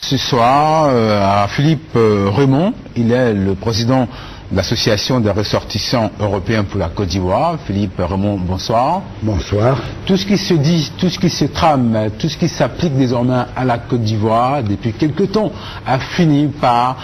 Ce soir, à Philippe Raymond, il est le président de l'Association des ressortissants européens pour la Côte d'Ivoire. Philippe Raymond, bonsoir. Bonsoir. Tout ce qui se dit, tout ce qui se trame, tout ce qui s'applique désormais à la Côte d'Ivoire depuis quelque temps a fini par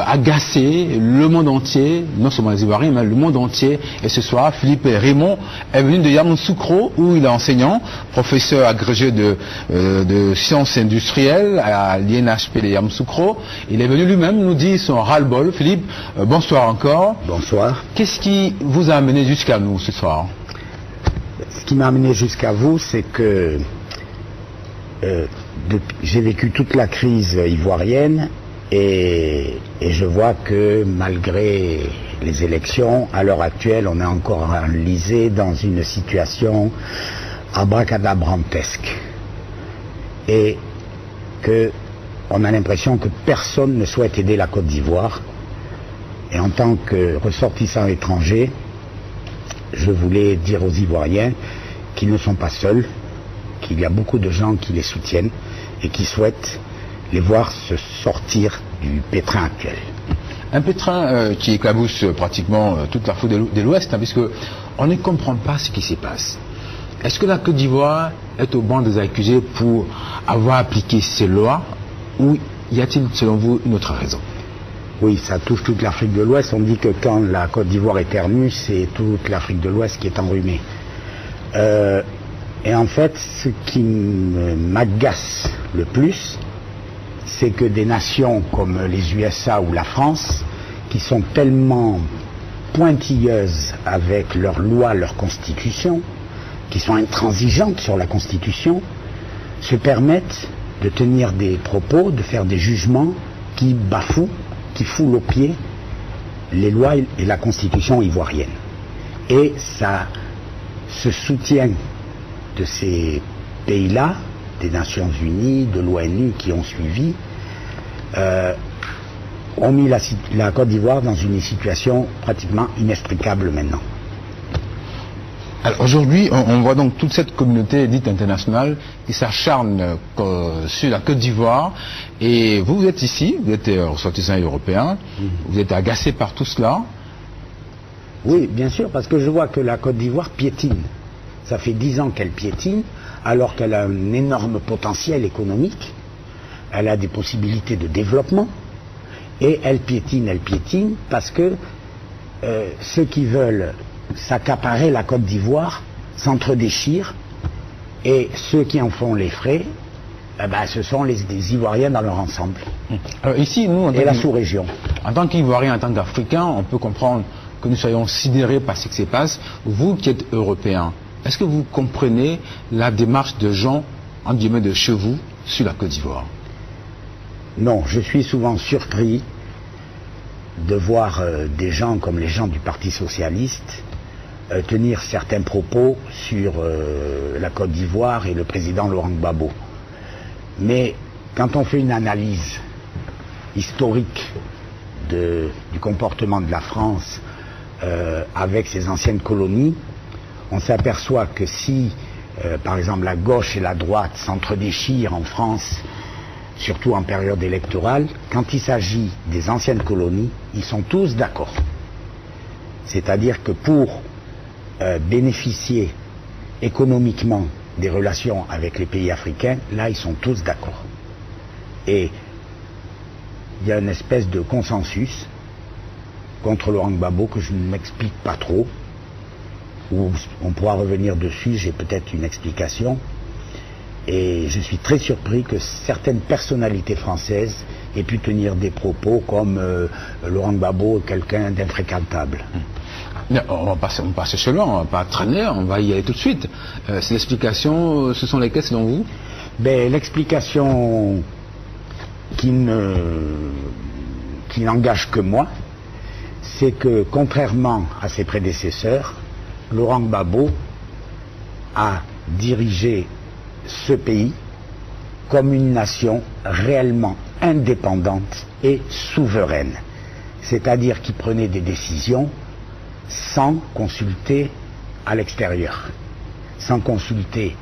agacer le monde entier, non seulement les Ivoiriens, mais le monde entier. Et ce soir, Philippe Raymond est venu de Yamoussoukro, où il est enseignant, professeur agrégé de sciences industrielles à l'INHP de Yamoussoukro. Il est venu lui-même nous dire son ras-le-bol. Philippe, bonsoir encore. Bonsoir. Qu'est-ce qui vous a amené jusqu'à nous ce soir? Ce qui m'a amené jusqu'à vous, c'est que j'ai vécu toute la crise ivoirienne et je vois que malgré les élections, à l'heure actuelle, on est encore enlisé dans une situation abracadabrantesque et qu'on a l'impression que personne ne souhaite aider la Côte d'Ivoire. Et en tant que ressortissant étranger, je voulais dire aux Ivoiriens qu'ils ne sont pas seuls, qu'il y a beaucoup de gens qui les soutiennent et qui souhaitent les voir se sortir du pétrin actuel. Un pétrin qui éclabousse pratiquement toute l'Afrique de l'Ouest, hein, puisque on ne comprend pas ce qui s'y passe. Est-ce que la Côte d'Ivoire est au banc des accusés pour avoir appliqué ces lois, ou y a-t-il, selon vous, une autre raison? Oui, ça touche toute l'Afrique de l'Ouest. On dit que quand la Côte d'Ivoire éternue, c'est toute l'Afrique de l'Ouest qui est enrhumée. Et en fait, ce qui m'agace le plus, c'est que des nations comme les USA ou la France, qui sont tellement pointilleuses avec leurs lois, leur constitution, qui sont intransigeantes sur la constitution, se permettent de tenir des propos, de faire des jugements qui bafouent, qui foule aux pieds les lois et la constitution ivoirienne. Et ça, ce soutien de ces pays-là, des Nations Unies, de l'ONU qui ont suivi, ont mis la Côte d'Ivoire dans une situation pratiquement inextricable maintenant. Alors aujourd'hui, on voit donc toute cette communauté dite internationale qui s'acharne sur la Côte d'Ivoire. Et vous êtes ici, vous êtes ressortissant européen, vous êtes agacé par tout cela. Oui, bien sûr, parce que je vois que la Côte d'Ivoire piétine. Ça fait 10 ans qu'elle piétine, alors qu'elle a un énorme potentiel économique, elle a des possibilités de développement, et elle piétine parce que ceux qui veulent s'accaparer la Côte d'Ivoire s'entre-déchirent, et ceux qui en font les frais, ce sont les Ivoiriens dans leur ensemble. Alors ici, nous, et la sous-région. En tant qu'Ivoiriens, en tant qu'Africains, on peut comprendre que nous soyons sidérés par ce qui se passe. Vous qui êtes Européens, est-ce que vous comprenez la démarche de gens, entre guillemets, de chez vous, sur la Côte d'Ivoire? Non, je suis souvent surpris de voir des gens comme les gens du Parti Socialiste tenir certains propos sur la Côte d'Ivoire et le président Laurent Gbagbo. Mais quand on fait une analyse historique du comportement de la France avec ses anciennes colonies, on s'aperçoit que si, par exemple, la gauche et la droite s'entre-déchirent en France, surtout en période électorale, quand il s'agit des anciennes colonies, ils sont tous d'accord. C'est-à-dire que pour bénéficier économiquement des relations avec les pays africains, là ils sont tous d'accord. Et il y a une espèce de consensus contre Laurent Gbagbo que je ne m'explique pas trop, où on pourra revenir dessus, j'ai peut-être une explication. Et je suis très surpris que certaines personnalités françaises aient pu tenir des propos comme Laurent Gbagbo, quelqu'un d'infréquentable. On va pas chercher loin, on va pas traîner, on va y aller tout de suite. Ces explications, ce sont lesquelles selon vous? L'explication qui n'engage que moi, c'est que contrairement à ses prédécesseurs, Laurent Gbagbo a dirigé ce pays comme une nation réellement indépendante et souveraine. C'est-à-dire qu'il prenait des décisions sans consulter à l'extérieur, sans consulter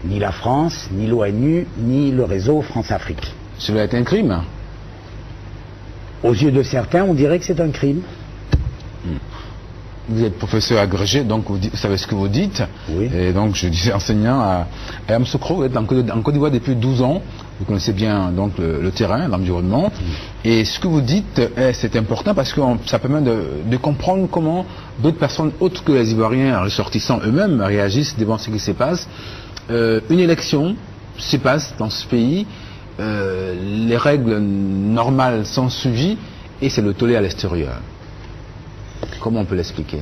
ni la France, ni l'ONU, ni le réseau France-Afrique. Cela est un crime. Aux yeux de certains, on dirait que c'est un crime. Vous êtes professeur agrégé, donc vous savez ce que vous dites. Oui. Et donc je disais enseignant à Yamoussoukro, vous êtes en Côte d'Ivoire depuis 12 ans. Vous connaissez bien donc le terrain, l'environnement. Et ce que vous dites, c'est important parce que ça permet de comprendre comment d'autres personnes autres que les Ivoiriens ressortissants eux-mêmes réagissent devant ce qui se passe. Une élection se passe dans ce pays, les règles normales sont suivies et c'est le tollé à l'extérieur. Comment on peut l'expliquer?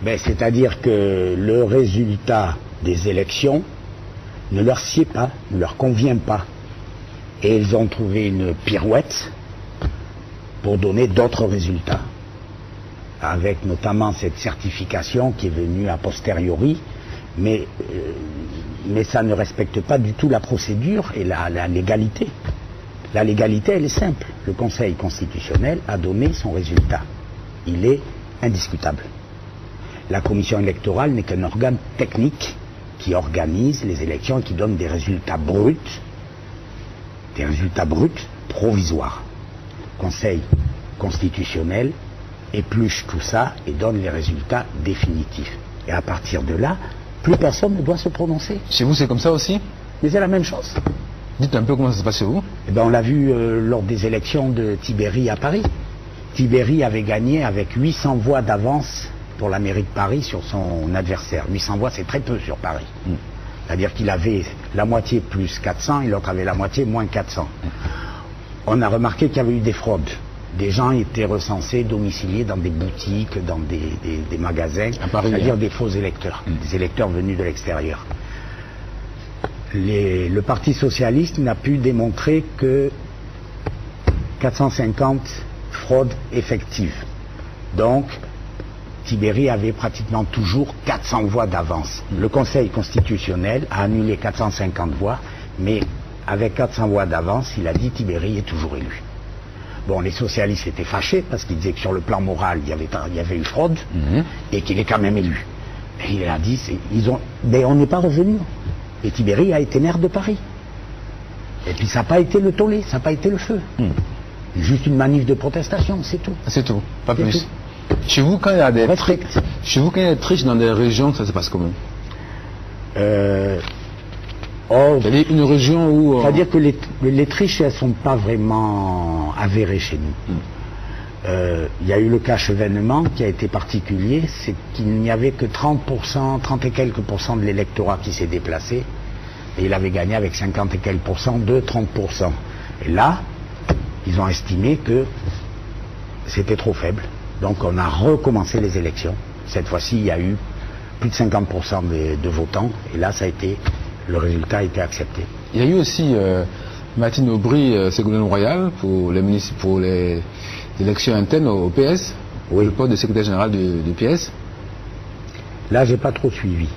C'est-à-dire que le résultat des élections ne leur sied pas, ne leur convient pas. Et ils ont trouvé une pirouette pour donner d'autres résultats. Avec notamment cette certification qui est venue a posteriori, mais ça ne respecte pas du tout la procédure et la légalité. La légalité, elle est simple. Le Conseil constitutionnel a donné son résultat. Il est indiscutable. La commission électorale n'est qu'un organe technique qui organise les élections et qui donne des résultats bruts provisoires. Le Conseil constitutionnel épluche tout ça et donne les résultats définitifs. Et à partir de là, plus personne ne doit se prononcer. Chez vous, c'est comme ça aussi? Mais c'est la même chose. Dites un peu comment ça se passe chez vous. Eh bien, on l'a vu lors des élections de Tibéri à Paris. Tibéri avait gagné avec 800 voix d'avance pour la mairie de Paris sur son adversaire. 800 voix, c'est très peu sur Paris. C'est-à-dire qu'il avait la moitié plus 400 et l'autre avait la moitié moins 400. On a remarqué qu'il y avait eu des fraudes. Des gens étaient recensés, domiciliés dans des boutiques, dans des magasins, c'est-à-dire des faux électeurs, des électeurs venus de l'extérieur. Le Parti socialiste n'a pu démontrer que 450 fraudes effectives. Donc, Tibéri avait pratiquement toujours 400 voix d'avance. Le Conseil constitutionnel a annulé 450 voix, mais avec 400 voix d'avance, il a dit Tibéri est toujours élu. Bon, les socialistes étaient fâchés parce qu'ils disaient que sur le plan moral, il y avait eu fraude et qu'il est quand même élu. Et il a dit, on n'est pas revenu. Et Tibéri a été maire de Paris. Et puis ça n'a pas été le tollé, ça n'a pas été le feu. Juste une manif de protestation, c'est tout. C'est tout, pas plus. Tout. Chez vous, quand il y a des triches dans des régions, ça se passe comment? C'est une région où... C'est-à-dire que les triches, elles ne sont pas vraiment avérées chez nous. Il y a eu le cas Chevènement qui a été particulier, c'est qu'il n'y avait que 30% et quelques pourcents de l'électorat qui s'est déplacé, et il avait gagné avec 50 et quelques pourcents de 30%. Et là, ils ont estimé que c'était trop faible. Donc on a recommencé les élections. Cette fois-ci, il y a eu plus de 50% de votants, et là, le résultat a été accepté. Il y a eu aussi Martine Aubry, Ségolène Royal, pour les élections internes au PS, oui. Le poste de secrétaire général du PS. Là, j'ai pas trop suivi.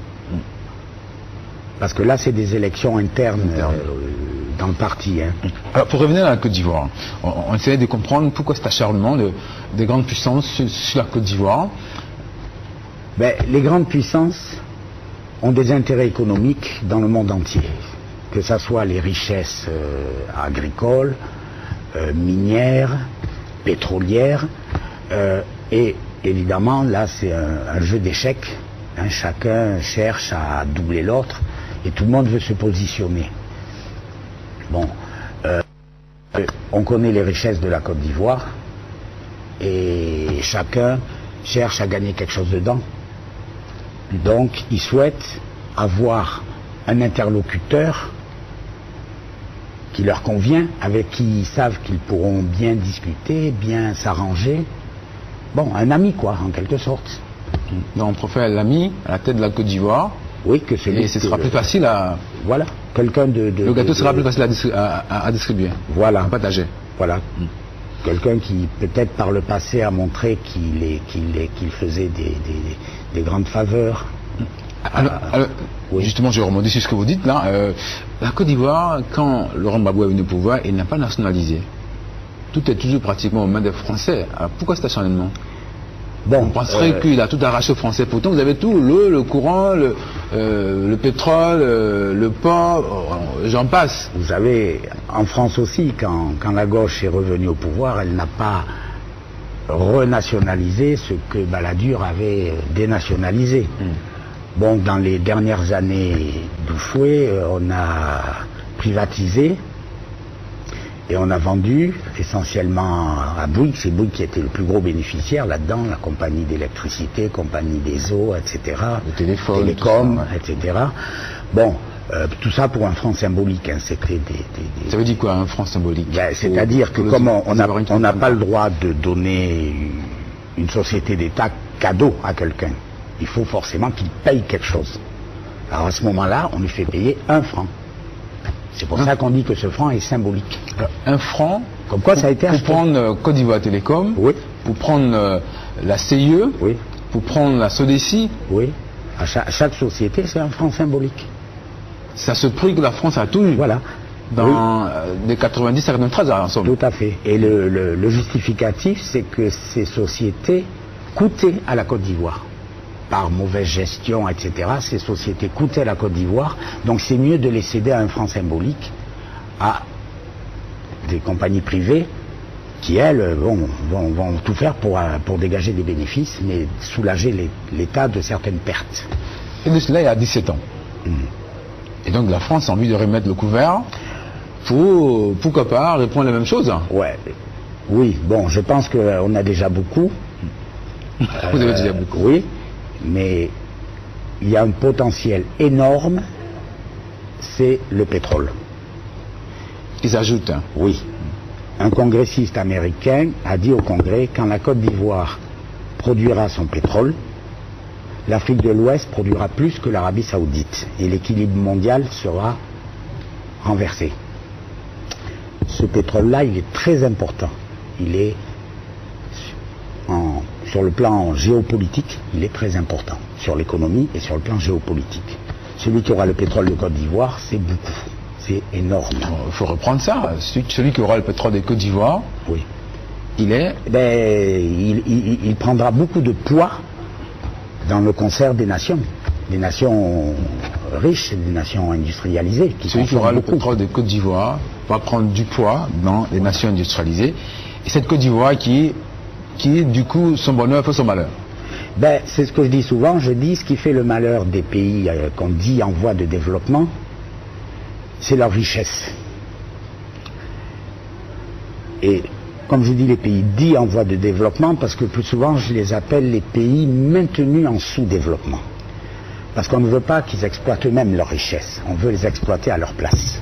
Parce que là, c'est des élections internes dans le parti. Alors, pour revenir à la Côte d'Ivoire, on essayait de comprendre pourquoi cet acharnement des grandes puissances sur la Côte d'Ivoire. Les grandes puissances ont des intérêts économiques dans le monde entier. Que ce soit les richesses agricoles, minières, pétrolières, et évidemment, là, c'est un jeu d'échecs. Chacun cherche à doubler l'autre et tout le monde veut se positionner. Bon, on connaît les richesses de la Côte d'Ivoire et chacun cherche à gagner quelque chose dedans. Donc, ils souhaitent avoir un interlocuteur qui leur convient, avec qui ils savent qu'ils pourront bien discuter, bien s'arranger. Bon, un ami, quoi, en quelque sorte. Donc, on préfère l'ami à la tête de la Côte d'Ivoire. Oui, que c'est. Et ce sera plus facile à... Voilà, quelqu'un le gâteau sera plus facile à distribuer. Voilà. À partager. Voilà. Quelqu'un qui, peut-être par le passé, a montré qu'il faisait des grandes faveurs. Alors, oui. Justement, je rebondis sur ce que vous dites là. La Côte d'Ivoire, quand Laurent Gbagbo est venu au pouvoir, il n'a pas nationalisé. Tout est toujours pratiquement aux mains des Français. Alors, pourquoi cet acharnement? On penserait qu'il a tout arraché aux Français. Pourtant, vous avez tout, le courant, le pétrole, le port, j'en passe. Vous savez, en France aussi, quand la gauche est revenue au pouvoir, elle n'a pas renationalisé ce que Balladur avait dénationalisé. Bon, dans les dernières années d'Houphouët, on a privatisé et on a vendu essentiellement à Bouygues. C'est Bouygues qui était le plus gros bénéficiaire là-dedans, la compagnie d'électricité, compagnie des eaux, etc. Le téléphone, télécom, ça, ouais. etc. Bon, tout ça pour un franc symbolique. Hein, c'était Ça veut dire quoi, un franc symbolique? Ben, c'est-à-dire que comme on n'a pas le droit de donner une société d'État cadeau à quelqu'un, il faut forcément qu'il paye quelque chose. Alors à ce moment-là, on lui fait payer 1 franc. C'est pour ça qu'on dit que ce franc est symbolique. Alors, 1 franc, comme quoi ça a été pour acheté. prendre Côte d'Ivoire Télécom, Oui. pour prendre la CIE, Oui. pour prendre la Sodeci. Oui. À chaque société, c'est 1 franc symbolique. C'est à ce prix que la France a tout eu. Voilà. Dans des 90 à 93 en somme. Tout à fait. Et le justificatif, c'est que ces sociétés coûtaient à la Côte d'Ivoire. Par mauvaise gestion, etc. Ces sociétés coûtaient à la Côte d'Ivoire. Donc c'est mieux de les céder à 1 franc symbolique à des compagnies privées qui, elles, vont tout faire pour dégager des bénéfices, mais soulager l'État de certaines pertes. Et de cela, il y a 17 ans. Et donc la France a envie de remettre le couvert pour, pourquoi pas, répondre à la même chose. Ouais. Oui, bon, je pense qu'on a déjà beaucoup. Vous avez déjà beaucoup. Oui, mais il y a un potentiel énorme, c'est le pétrole. Qui s'ajoute. Oui. Un congressiste américain a dit au Congrès, quand la Côte d'Ivoire produira son pétrole, l'Afrique de l'Ouest produira plus que l'Arabie Saoudite et l'équilibre mondial sera renversé. Ce pétrole-là, il est très important. Il est, sur le plan géopolitique, il est très important. Sur l'économie et sur le plan géopolitique. Celui qui aura le pétrole de Côte d'Ivoire, c'est beaucoup. C'est énorme. Il faut reprendre ça. Celui qui aura le pétrole de Côte d'Ivoire, oui. il prendra beaucoup de poids dans le concert des nations riches, des nations industrialisées. Celui qui aura le pétrole de Côte d'Ivoire va prendre du poids dans les nations industrialisées. Et cette Côte d'Ivoire qui du coup, son bonheur fait son malheur. C'est ce que je dis souvent. Je dis ce qui fait le malheur des pays qu'on dit en voie de développement, c'est leur richesse. Et comme je dis les pays dits en voie de développement, parce que plus souvent je les appelle les pays maintenus en sous-développement. Parce qu'on ne veut pas qu'ils exploitent eux-mêmes leurs richesses, on veut les exploiter à leur place.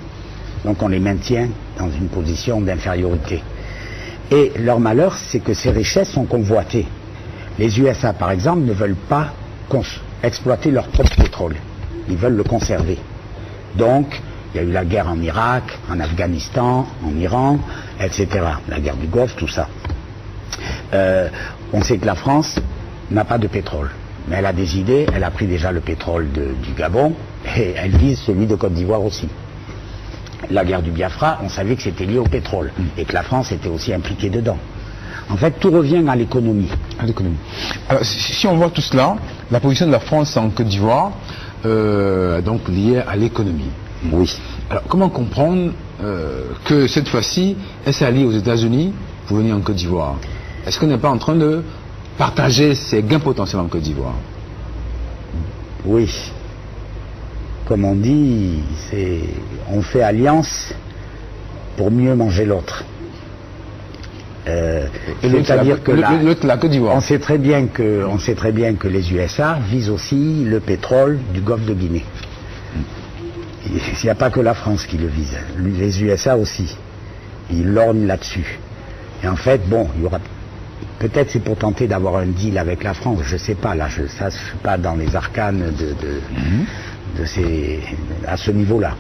Donc on les maintient dans une position d'infériorité. Et leur malheur, c'est que ces richesses sont convoitées. Les USA, par exemple, ne veulent pas exploiter leur propre pétrole. Ils veulent le conserver. Donc, il y a eu la guerre en Irak, en Afghanistan, en Iran, etc. La guerre du Golfe, tout ça. On sait que la France n'a pas de pétrole. Mais elle a des idées, elle a pris déjà le pétrole du Gabon, et elle vise celui de Côte d'Ivoire aussi. La guerre du Biafra, on savait que c'était lié au pétrole, et que la France était aussi impliquée dedans. En fait, tout revient à l'économie. Alors, si on voit tout cela, la position de la France en Côte d'Ivoire, donc liée à l'économie. Oui. Alors, comment comprendre que cette fois-ci, elle s'est alliée aux États-Unis pour venir en Côte d'Ivoire? Est-ce qu'on n'est pas en train de partager ses gains potentiels en Côte d'Ivoire? Oui. Comme on dit, on fait alliance pour mieux manger l'autre. C'est-à-dire que la Côte d'Ivoire. On sait très bien que les USA visent aussi le pétrole du golfe de Guinée. Il n'y a pas que la France qui le vise, les USA aussi. Ils lorgnent là-dessus. Et en fait, bon, il y aura peut-être c'est pour tenter d'avoir un deal avec la France, je ne sais pas, là, je ne suis pas dans les arcanes à ce niveau-là.